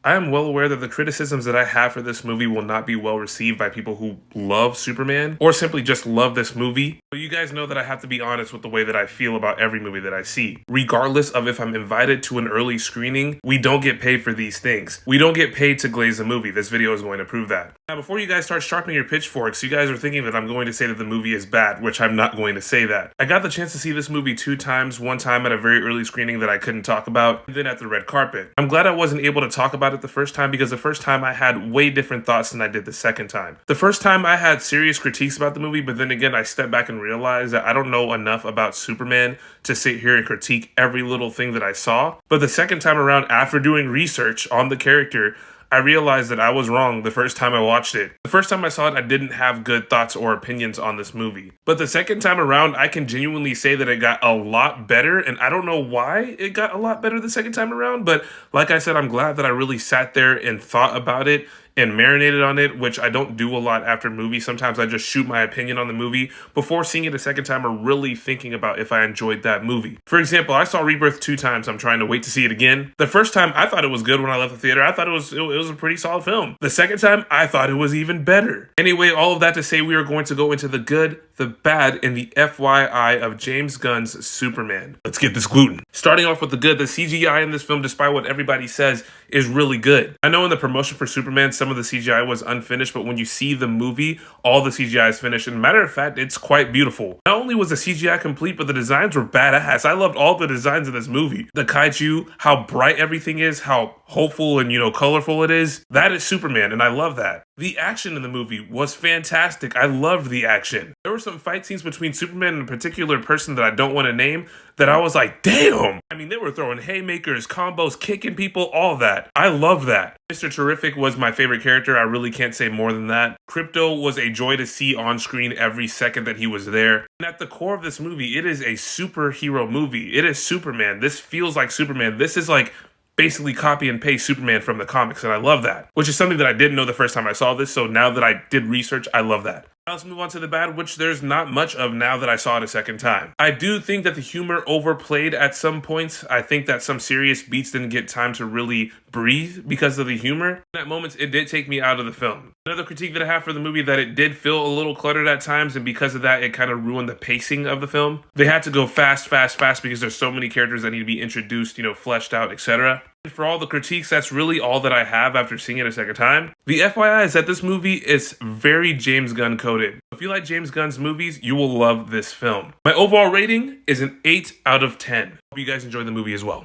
I am well aware that the criticisms that I have for this movie will not be well received by people who love Superman or simply just love this movie. But you guys know that I have to be honest with the way that I feel about every movie that I see. Regardless of if I'm invited to an early screening, we don't get paid for these things. We don't get paid to glaze a movie. This video is going to prove that. Now, before you guys start sharpening your pitchforks, you guys are thinking that I'm going to say that the movie is bad, which I'm not going to say that. I got the chance to see this movie 2 times, one time at a very early screening that I couldn't talk about, and then at the red carpet. I'm glad I wasn't able to talk about it the first time because the first time I had way different thoughts than I did the second time. The first time I had serious critiques about the movie, but then again I stepped back and realized that I don't know enough about Superman to sit here and critique every little thing that I saw. But the second time around, after doing research on the character, I realized that I was wrong the first time I watched it. The first time I saw it, I didn't have good thoughts or opinions on this movie. But the second time around, I can genuinely say that it got a lot better, and I don't know why it got a lot better the second time around, but like I said, I'm glad that I really sat there and thought about it and marinated on it, which I don't do a lot after movies. Sometimes I just shoot my opinion on the movie before seeing it a second time or really thinking about if I enjoyed that movie. For example, I saw Rebirth 2 times. I'm trying to wait to see it again. The first time, I thought it was good when I left the theater. I thought it was a pretty solid film. The second time, I thought it was even better. Anyway, all of that to say we are going to go into the good, the bad, and the FYI of James Gunn's Superman. Let's get this gluten. Starting off with the good, the CGI in this film, despite what everybody says, is really good. I know in the promotion for Superman, some of the CGI was unfinished, but when you see the movie, all the CGI is finished. And matter of fact, it's quite beautiful. Not only was the CGI complete, but the designs were badass. I loved all the designs of this movie. The kaiju, how bright everything is, how hopeful and, colorful it is. That is Superman, and I love that. The action in the movie was fantastic. I loved the action. There were some fight scenes between Superman and a particular person that I don't want to name that I was like, damn! I mean, they were throwing haymakers, combos, kicking people, all that. I love that. Mr. Terrific was my favorite character. I really can't say more than that. Krypto was a joy to see on screen every second that he was there. And at the core of this movie, it is a superhero movie. It is Superman. This feels like Superman. This is like basically copy and paste Superman from the comics, and I love that, which is something that I didn't know the first time I saw this, so now that I did research, I love that. Now let's move on to the bad, which there's not much of now that I saw it a second time. I do think that the humor overplayed at some points. I think that some serious beats didn't get time to really breathe because of the humor. At moments, it did take me out of the film. Another critique that I have for the movie, that it did feel a little cluttered at times, and because of that, it kind of ruined the pacing of the film. They had to go fast because there's so many characters that need to be introduced, fleshed out, etc. For all the critiques, that's really all that I have after seeing it a second time. The FYI is that this movie is very James Gunn coded. If you like James Gunn's movies, you will love this film. My overall rating is an 8 out of 10. Hope you guys enjoyed the movie as well.